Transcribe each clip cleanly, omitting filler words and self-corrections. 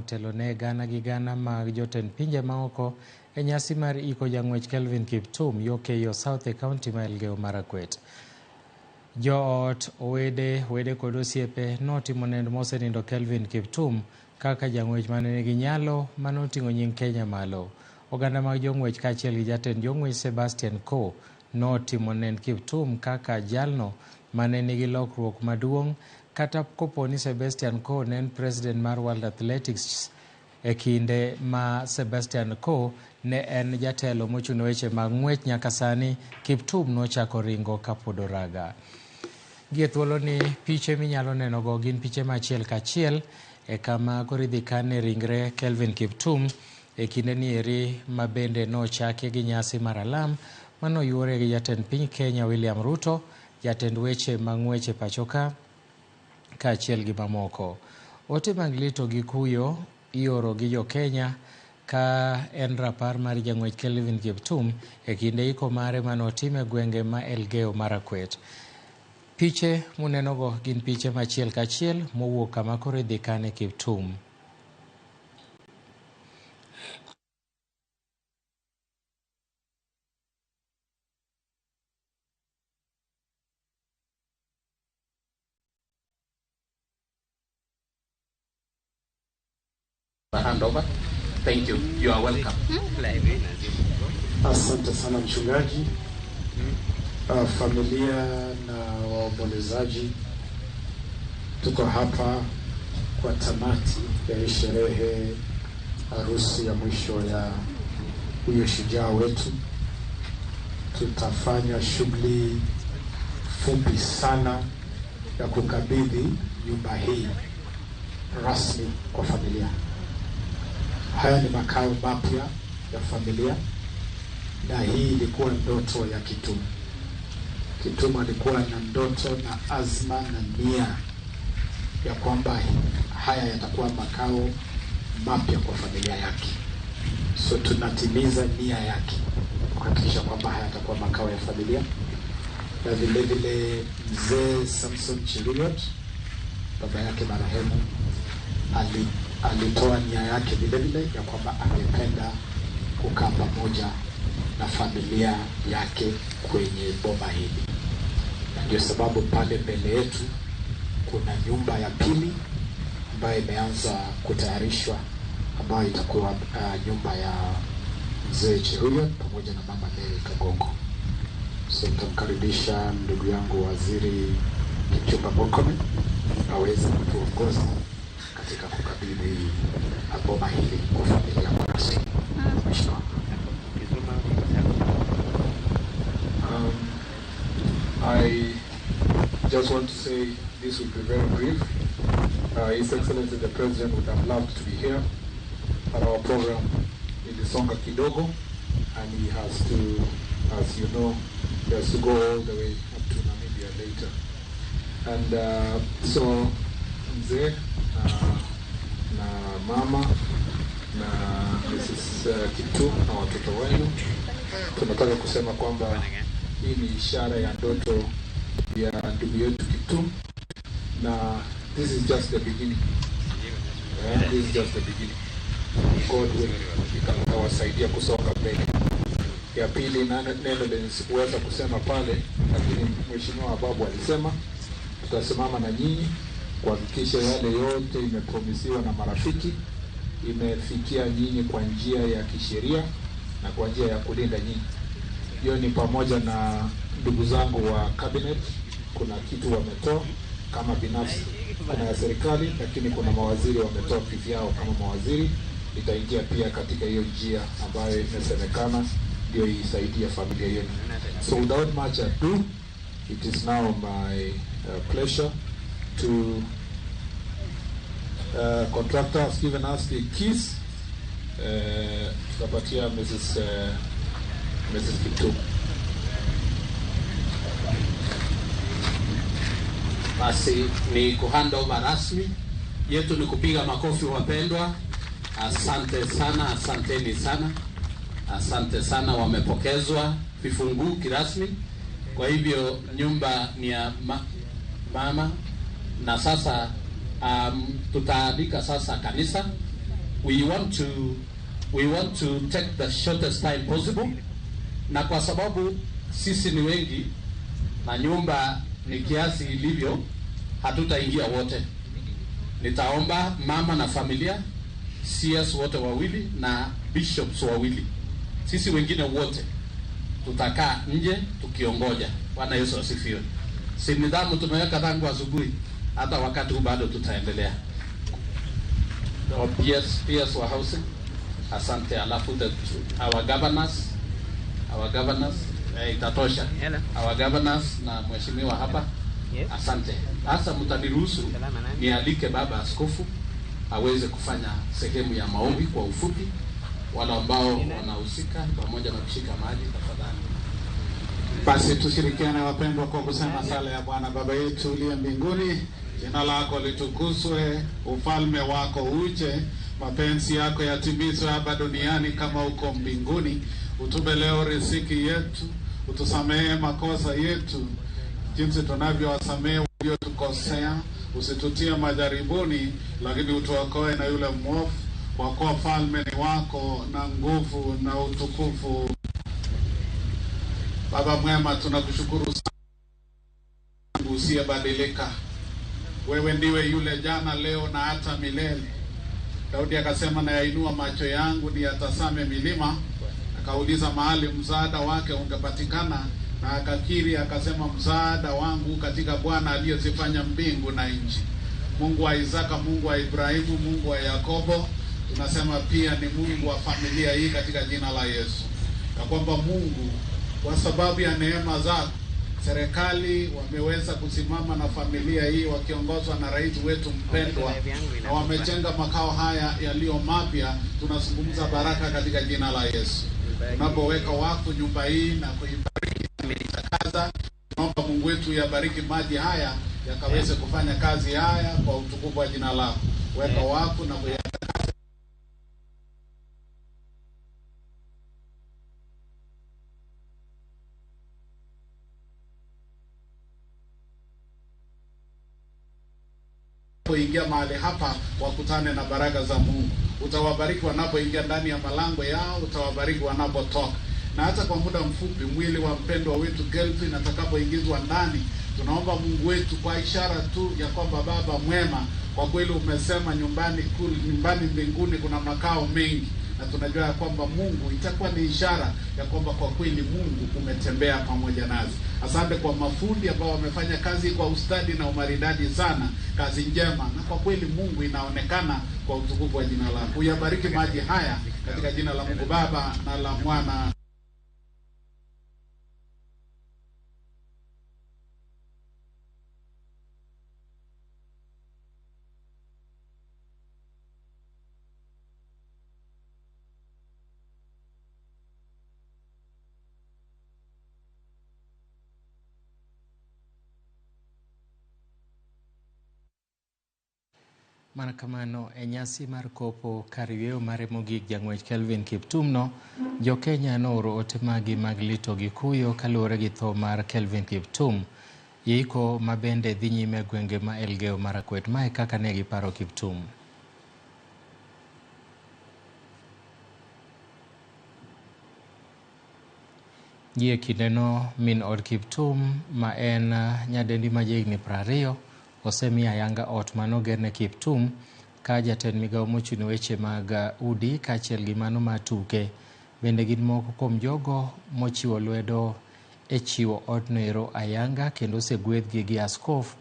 motelone gana gi gana mag jotend pinje maoko e nyasi mar iko jang'wech Kelvin Kiptum yo Keyo South e County ma Elgeyo Marakwet. Joot, wede kod osiepe notimo nend mosenindo Kelvin Kiptum kaka jang'wech mane nigi nyalo manoting'o nying Kenya malo. Oganda mag jong'wech kaachiel gi jatend jong'wech Sebastian Coe notimo nend Kiptum kaka jalno mane nigi lokruok maduong', kata kopo ni Sebastian Coe ne en president mar World Athletics e kinde ma Sebastian Coe ne en jatelo mochung' weche mag ng'wech. Nyaka sani Kiptum nochako ringo kapod oraga. Gie thuolo ni piche minyalo neno go gin piche machiel kachiel e kama koro idhi kane ringre Kelvin Kiptum e kinde ni eri ma bende nochaki gi nyasi mar alam manoyuore gi jatend piny Kenya William Ruto, jatend weche mag ng'wech e pacho ka kaachiel gi mamoko. Ote mag lito gi kuyo ioro gi jo Kenya ka en rapar mar jang'wech Kelvin Kiptum e kinde iko mare manotime gwenge ma Elgeyo Marakwet. Piche muneno go gin piche machiel kachiel mowuok kama koro idhi kane Kiptum. Hand over. Thank you. You are welcome. Asante sana mchungaji. Familia na waombolezaji, tuko hapa kwa tamati ya sherehe harusi ya mwisho ya huyo shujaa wetu. Tutafanya shughuli fupi sana ya kukabidhi nyumba hii rasmi kwa familia. Haya ni makao mapya ya familia, na hii ilikuwa ndoto ya Kiptum. Kiptum alikuwa na ndoto na azma na nia ya kwamba haya yatakuwa makao mapya kwa familia yake. So tunatimiza nia yake kuhakikisha kwamba haya yatakuwa makao ya familia. Na vile vile mzee Samson Cheriot, baba yake marehemu, alitoa nia yake vile vile ya kwamba angependa kukaa pamoja na familia yake kwenye boma hili. Na ndio sababu pale mbele yetu kuna nyumba ya pili ambayo imeanza kutayarishwa, ambayo itakuwa nyumba ya mzee Cheriot pamoja na mama Mary Kagongo. So nitamkaribisha ndugu yangu Waziri Kipchumba Murkomen aweze kutuongoza katika kukabidhi boma hili kwa familia kwa rasmi. I just want to say this will be very brief. His Excellency the President would have loved to be here at our program in the Songa Kidogo, and he has to, as you know, he has to go all the way up to Namibia later. And so mzee na mama na Mrs. Kiptum na watoto wenu, tunataka kusema kwamba hii ni ishara ya ndoto ya ndugu yetu Kiptum, na this is just the beginning. This is just the beginning. God will ikawasaidia kusonga mbele. Ya pili, neno sikuweza kusema pale, lakini Mheshimiwa Babu alisema tutasimama na nyinyi kuhakikisha yale yote imepromisiwa na marafiki imefikia nyinyi kwa njia ya kisheria na kwa njia ya kulinda nyinyi. Hiyo ni pamoja na ndugu zangu wa cabinet, kuna kitu wametoa kama binafsi, kuna ya serikali, lakini kuna mawaziri wametoa kivyao kama mawaziri. Itaingia pia katika hiyo njia ambayo imesemekana ndio isaidia familia yenu. So without much ado, it is now my pleasure to contractor has given us the keys. Tutapatia Mrs. Kiptum. Basi ni kuhandover rasmi yetu, ni kupiga makofi wapendwa. Asante sana, asanteni sana, asante sana. Wamepokezwa vifungu kirasmi. Kwa hivyo nyumba ni ya mama, na sasa tutaandika sasa kanisa we want to take the shortest time possible, na kwa sababu sisi ni wengi na nyumba ni kiasi ilivyo, hatutaingia wote. Nitaomba mama na familia, CS wote wawili na bishops wawili. Sisi wengine wote tutakaa nje tukiongoja. Bwana Yesu asifiwe. Si nidhamu tumeweka tangu asubuhi, hata wakati huu bado tutaendelea. PS wa housing, asante. Alafu our governors itatosha. Our governors na mheshimiwa hapa, asante. Sasa mtaniruhusu nialike baba askofu aweze kufanya sehemu ya maombi kwa ufupi, wale ambao wanahusika pamoja na kushika maji tafadhali. Basi tushirikiane wapendwa kwa kusema sala ya Bwana. Baba yetu uliye mbinguni, jina lako litukuzwe, ufalme wako uje, mapenzi yako yatimizwe hapa duniani kama uko mbinguni. Utupe leo riziki yetu, utusamehe makosa yetu jinsi tunavyowasamehe waliotukosea, usitutie majaribuni, lakini utuokoe na yule mwovu, kwa kuwa falme ni wako na nguvu na utukufu. Baba mwema, tunakushukuru sana usiyebadilika. Wewe ndiwe yule jana, leo na hata milele. Daudi akasema, na yainua macho yangu ni yatazame milima. Akauliza mahali msaada wake ungepatikana, na akakiri akasema, msaada wangu katika Bwana aliyezifanya mbingu na nchi. Mungu wa Isaka, Mungu wa Ibrahimu, Mungu wa Yakobo, tunasema pia ni Mungu wa familia hii katika jina la Yesu. Na kwamba Mungu, kwa sababu ya neema zako, serikali wameweza kusimama na familia hii wakiongozwa na rais wetu mpendwa, na wamejenga makao haya yaliyo mapya. Tunazungumza baraka katika jina la Yesu. Tunapoweka wakfu nyumba hii na kuibariki kaza, tunaomba Mungu wetu yabariki maji haya yakaweze kufanya kazi haya kwa utukufu wa jina lako. Weka wakfu na kuyatakasa ingia mahali hapa wakutane na baraka za Mungu. Utawabariki wanapoingia ndani ya malango yao, utawabariki wanapotoka. Na hata kwa muda mfupi mwili wa mpendwa wetu Gelfi atakapoingizwa ndani, tunaomba Mungu wetu kwa ishara tu ya kwamba Baba mwema, kwa kweli umesema nyumbani mbinguni kuna makao mengi, na tunajua ya kwamba Mungu itakuwa ni ishara ya kwamba kwa kweli Mungu umetembea pamoja nasi. Asante kwa mafundi ambao wamefanya kazi kwa ustadi na umaridadi sana, kazi njema, na kwa kweli Mungu inaonekana kwa utukufu wa jina lako. Uyabariki maji haya katika jina la Mungu Baba na la Mwana. Manakamano e nyasi mar kopo kariweo mare mogik jang'wech Kelvin Kiptum no, jo Kenya nooro ote magi mag lito gi kuyo kaluwore gi tho mar Kelvin Kiptum. Yeiko mabende dhi nyime gwenge ma Elgeyo Marakwet. Mae kaka ne giparo Kiptum. Gie kindeno min od Kiptum ma en nyadendi ma jahigni 20 osemi ayanga ot manogerne Kiptum ka jatend migawo mochung' weche mag udi kaachiel gi mano matuke bende gin moko kuom jogo mochiwo lwedo e chiwo odno ero ayanga, kendo osegwedhgi gi askof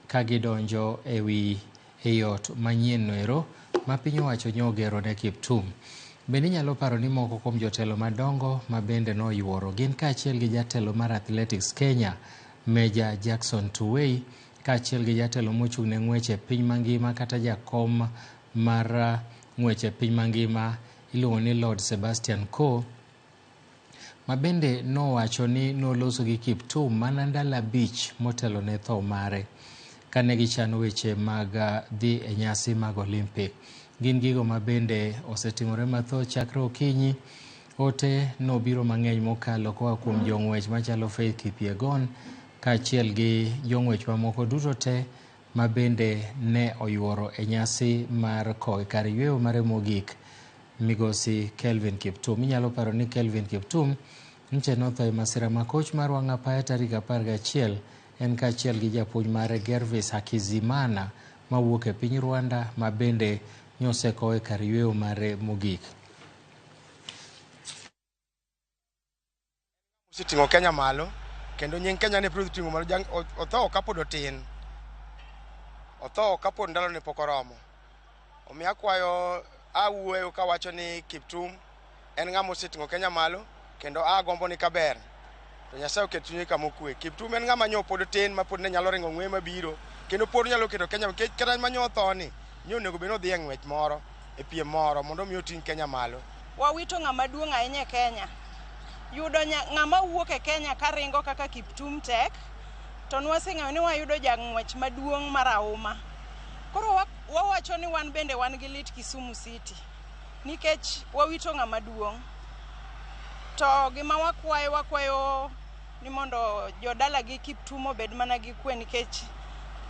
ka gidonjo e ot manyien no ero ma piny owacho nyogero ne Kiptum. Bende inyalo paro ni moko kuom jotelo madongo ma bende noyuoro gin kaachiel gi jatelo mar Athletics Kenya Meja Jackson Tuwei, kaachiel gi jatelo mochung' ne ng'weche piny mangima kata jakom mar ng'weche piny mangima iluongo ni Lord Sebastian Coe, ma bende nowacho ni noloso gi Kiptum mana ndalo 5 motelo ne tho mare kane gichano weche mag dhi e nyasi mag Olympic. Gin gigo ma bende osetimore mathoth chakre okinyi. Ote nobiro mang'eny mokalo koa kuom jong'wech machalo Faith Kipyegon kaachiel gi jong'wech mamoko duto te ma bende ne oyuoro e nyasi mar kowe kar yweyo mare mogik migosi Kelvin Kiptum. Inyalo paro ni Kelvin Kiptum nche notho e masira ma koch mar wang' apaya tarik 11 en kaachiel gi japuonj mare Gervis Hakizimana mawuok e piny Rwanda ma bende nosekowe kar yweyo mare mogik. Sitingo Kenya malo kendo nying Kenya ne prodhi tingo malo otho kapod otin. Otho kapod ndalo ne pok oromo. Omiyo akwayo awuoyo kawacho ni Kiptum en ng'ama osetingo Kenya malo kendo agombo ni kaber. To Nyasaye oket chunye kama okwe. Kiptum en ng'ama nyo pod tin ma pod ne nyalo ringo ng'we mabiro kendo pod nyalo keto Kenya kata manyo otho ni nyo nego beno dhi e ng'wech moro e piem moro mondo mi oting Kenya malo. Wawito ng'ama duong' ahinya e Kenya. Yudo ng'ama wuok e Kenya ka ringo kaka Kiptum tek to nwaseng'eyo ni wayudo jang'wech maduong' marahuma. Koro wawacho ni wan bende wan gi lit Kisumu City nikech wawito ng'ama duong'. To gima wakwayo ni mondo jodala gi Kiptum obed mana gi kwe nikech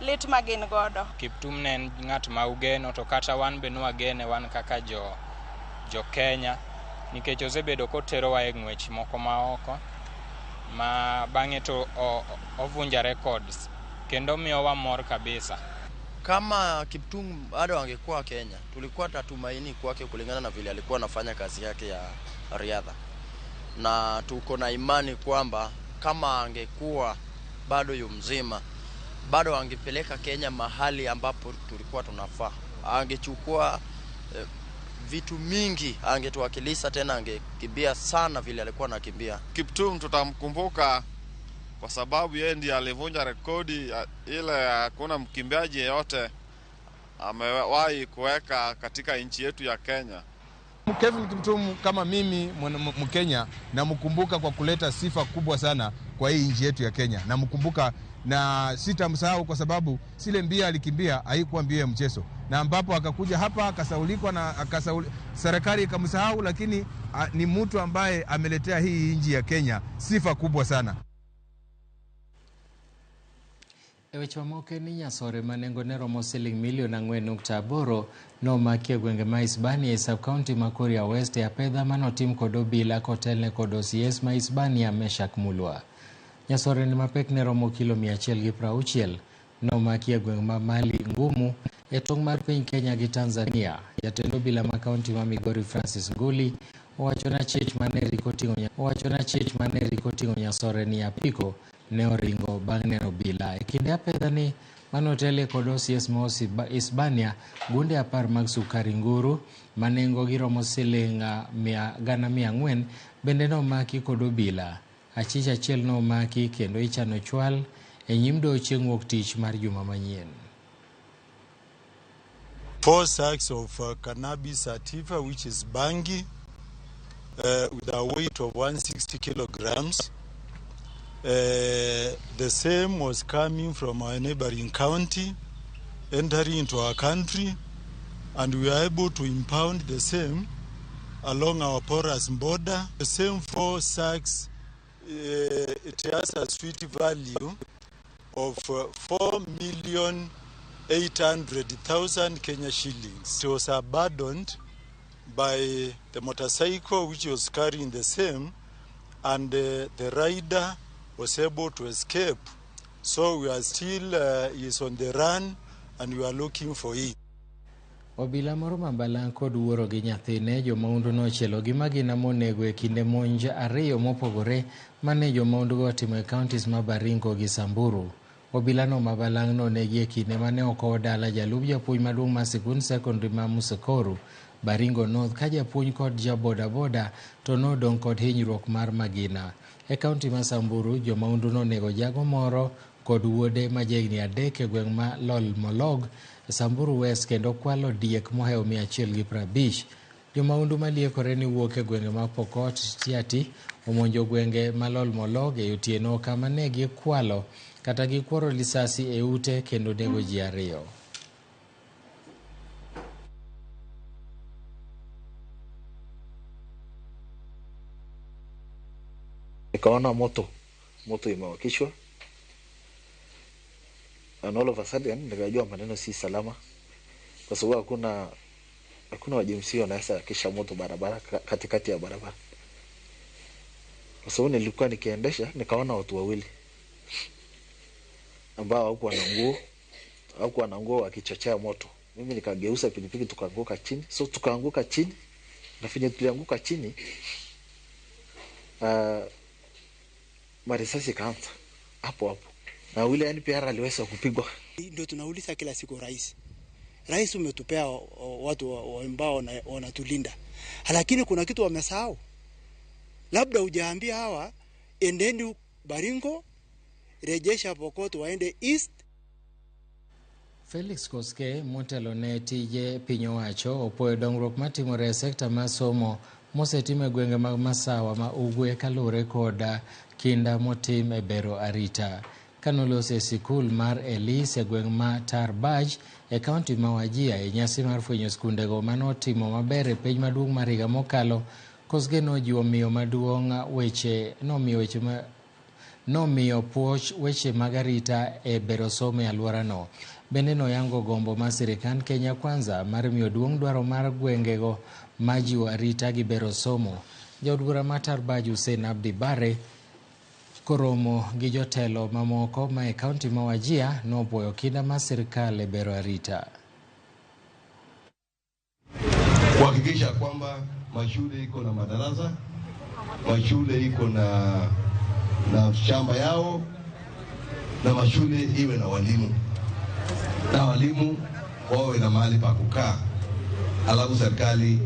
lit ma gin godo. Kiptum ne en ng'at ma ugeno to kata wan be nwagene wan kaka jo Kenya nikech osebedo koterowa e ng'wech moko maoko ma bang'e to ovunja records kendo miyowa mor kabisa. Kama Kiptum bado angekuwa Kenya, tulikuwa tatumaini kwake kulingana na vile alikuwa anafanya kazi yake ya riadha. Na tuko na imani kwamba kama angekuwa bado yu mzima, bado angepeleka Kenya mahali ambapo tulikuwa tunafaa. Angechukua vitu mingi, angetuwakilisha tena, angekimbia sana vile alikuwa anakimbia. Kiptum tutamkumbuka kwa sababu yeye ndiye alivunja rekodi ile hakuna mkimbiaji yeyote amewahi kuweka katika nchi yetu ya Kenya. Kelvin Kiptum kama mimi Mkenya namkumbuka kwa kuleta sifa kubwa sana kwa hii nchi yetu ya Kenya. Namkumbuka na sitamsahau kwa sababu sile mbia alikimbia haikuwa mbio ya mchezo. Na ambapo akakuja hapa akasaulikwa na serikali ikamsahau, lakini ni mtu ambaye ameletea hii nchi ya Kenya sifa kubwa sana. Weche mamoko ni nyasore manengo ne romo siling milion 4.8 nomaki e gwenge ma Hispania e sub-county ma Kuria West e apedha manotim kod obila kotelne kod OCS ma Hispania Meshak Mulwa. Nyasore ni mapek ne romo kilo 160 nomaki e gwenge ma Mali Ngumu e tong' mar piny Kenya gi Tanzania. Jatend obila ma kaunti ma Migori Francis Nguli owacho na chich mane rikoting'o nyasore ni apiko ne oringo bang' neno obila. E kinde apedha ni manotele kod OCS ma Hispania gunde 10 mag sukari nguru manengo gi romo siling 400,000 bende nomaki kod obila. Achich achiel nomaki kendo ichano chwal e nyim doho chieng' wuok tich mar juma manyien. 4 sacks of cannabis sativa, which is bangi, with a weight of 160 kilograms. The same was coming from our neighboring county, entering into our country, and we are able to impound the same along our porous border. The same 4 sacks, it has a sweet value of 4,800,000 Kenya shillings. It was abandoned by the motorcycle which was carrying the same, and the rider was able to escape. So we are still is on the run and we are looking for it. Obila moro mabalang' kod wuoro gi nyathine jomaundu nochielo gi magina monego e kinde monj 2 mopogore mane jomaundu go timo e counties ma Baringo gi Samburu. Obila no mabalang' no negi e kinde mane okowo dala jalup japuonj maduong' ma sikund secondary ma Musekoru Baringo North ka japuonj kod jaboda boda to nodong' kod hinyruok mar magina. E kaunti ma Samburu jomaundu nonego jago moro kod wuode ma jahigni 3 e gweng' ma Lol Molog Samburu West kendo kwalo diek mohewo 150. Jomaundu maliekore ni wuok e gwenge ma Pokot Tiati omonjo gwenge ma Lol Molog e otieno kama ne gikwalo kata gikworo lisasi e ute kendo nego ji 2. Nikaona moto imewakishwa, and all of a sudden nikajua maneno si salama, kwa sababu hakuna wajimsi wanaweza kisha moto barabara katikati ya barabara. Kwa sababu nilikuwa nikiendesha nikaona watu wawili ambao hawakuwa na nguo wakichochea moto. Mimi nikageuza pikipiki tukaanguka chini. So tukaanguka chini, na finye tulianguka chini marisasi kaanza hapo. Na ule NPR aliweza kupigwa. Ndio tunauliza kila siku Rais umetupea watu ambao wanatulinda. Lakini kuna kitu wamesahau. Labda hujaambia hawa endeni Baringo, rejesha Pokot waende East. Felix Koske motelo ne tije piny owacho opoyo dongruok matimore e sekta mar somo mosetime gwenge mag Masawa ma ugwe kalure koda kinda motim e bero arita. Kanolose sikul mar Elis e gweng ma Tarbaj e kaunti ma Wajir e nyasi mar fwenyo skundego manotimo maber e piny maduong' mar higa mokalo. Koske nojiwo miyo maduong' nomiyo puoch weche mag arita e bero somo e alworano. Bende noyango gombo mar sirikand Kenya Kwanza mar miyo duong' dwaro mar gwengego majiwo arita gi bero somo. Jaod bura mar Tarbaj Hussein Abdi Bare koromo gi jotelo mamoko ma e kaunti ma Wajir nopuoyo kinda mar sirikal e bero arita. Kuhakikisha kwamba mashule iko na madarasa, mashule iko na shamba yao, na mashule iwe na walimu. Na walimu wawe na mahali pa kukaa. Alafu serikali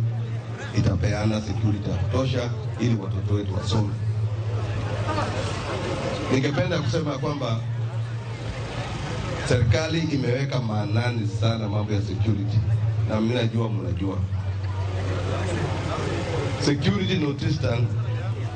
itapeana security ya kutosha ili watoto wetu wasome. Ningependa kusema kwamba serikali imeweka maanani sana mambo ya security, na mimi najua mnajua. Security notice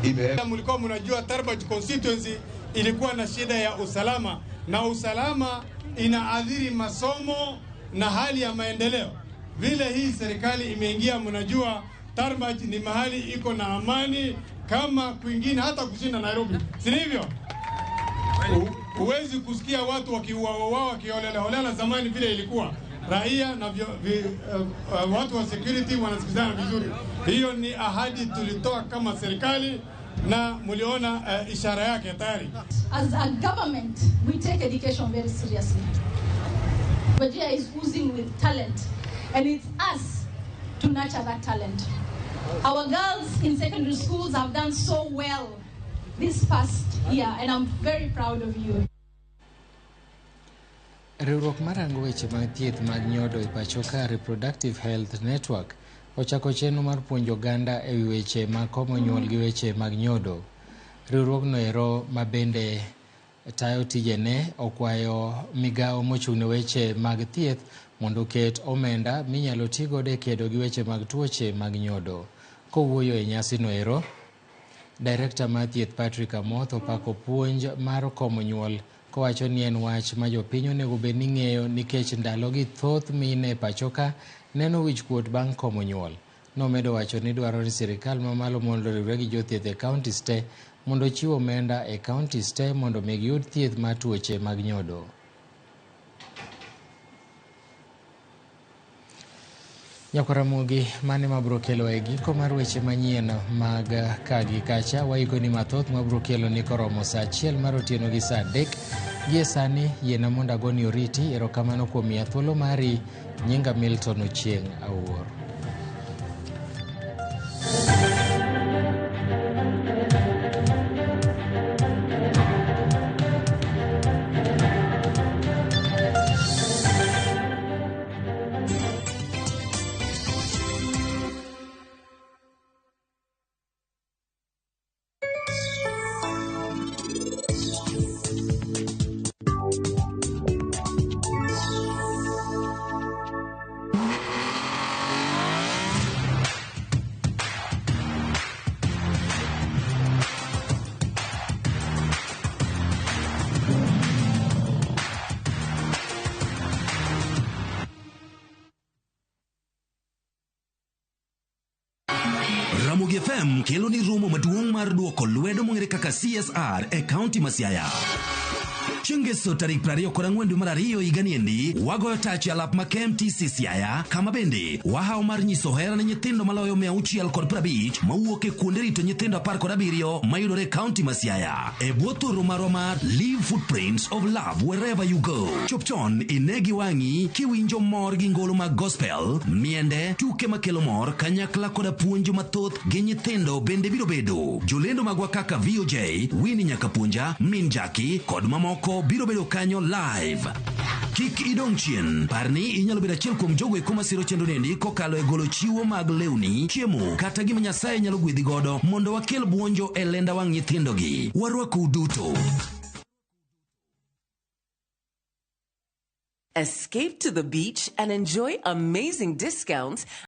imeweka. Mlikuwa mnajua Tarbaj constituency ilikuwa na shida ya usalama, na usalama inaadhiri masomo na hali ya maendeleo. Vile hii serikali imeingia, mnajua Tarbaj ni mahali iko na amani kama kwingine hata kushinda Nairobi. Si hivyo? Huwezi kusikia watu wakiuawa wakiolela zamani vile ilikuwa. Raia na watu wa security wanasikizana vizuri. Hiyo ni ahadi tulitoa kama serikali na muliona ishara yake tayari. As a government, we take education very seriously. Wajir is oozing with talent, and it's us to nurture that talent. Our girls in secondary schools have done so well this past year, and I'm very proud of you. Riwruok marango weche mag thieth mag nyodo e pachoka Reproductive Health Network ochako chenro mar puonjo oganda e weche mag komo nyuol gi weche mag nyodo. Riwruogno ero ma bende tayo tijene okwayo migawo mochung'ne weche mag thieth mondo oket omenda minyalo tigodo e kedo gi weche mag tuoche mag nyodo. Kowuoyo e nyasino ero, Director mar thieth Patrick Amoth opako puonj mar komo nyuol kowacho ni en wach ma jopiny onego bed ni ng'eyo nikech ndalogi thoth mine e pachoka neno wich kuot bang' komo nyuol. Nomedo wacho ni dwaro ni sirikal mamalo mondo riwre gi jothieth e kauntis te mondo chiwo omenda e kauntis te mondo mi giyud thieth mar tuoche mag nyodo. Nyako Ramogi mane mabro kelo e giko mar weche manyien mag kagi kacha waiko ni mathoth mabro kelo ni koromo saa 1 mar otieno gi saa 3 gie sani yiena mondo agoni oriti. Erokamano kuom miya thuolo mari. Nyinga Milton Ochieng' Awuor. Ramogi FM kelo ni romo maduong' mar duoko lwedo mong'ere kaka CSR e kaunti ma Siaya. Chingeso tarik 24 dwe mar ariyo higaniendi wagoyo tach alap ma KMTC Siaya kama bende wahao mar nyiso hera ne nyithindo maloyo 650 mawuok e kuonde rito nyithindo 17 mayudore kaunti ma Siaya e bwo thoro marwa mar Leave Footprints of Love Wherever You Go. Chop chon inegi wangi kiwinjo mor gi ngolo mag gospel, miende, tuke makelo mor, kanyakla koda puonjo mathoth gi nyithindo bende biro bedo. Jolendo magwa kaka VOJ, Winnie Nyakapunja, Min Jackie kod mamoko biro bedo kanyo live. Kik idong chien, parni inyalo bedo achiel kuom jogo eko masiro chenro nendi kokalo e golo chiwo mag lewni, chiemo kata gima Nyasaye nyalo gwedhi godo mondo wakel buonjo e lenda wang' nyithindogi. Warwakou duto. Escape to the beach and enjoy amazing discounts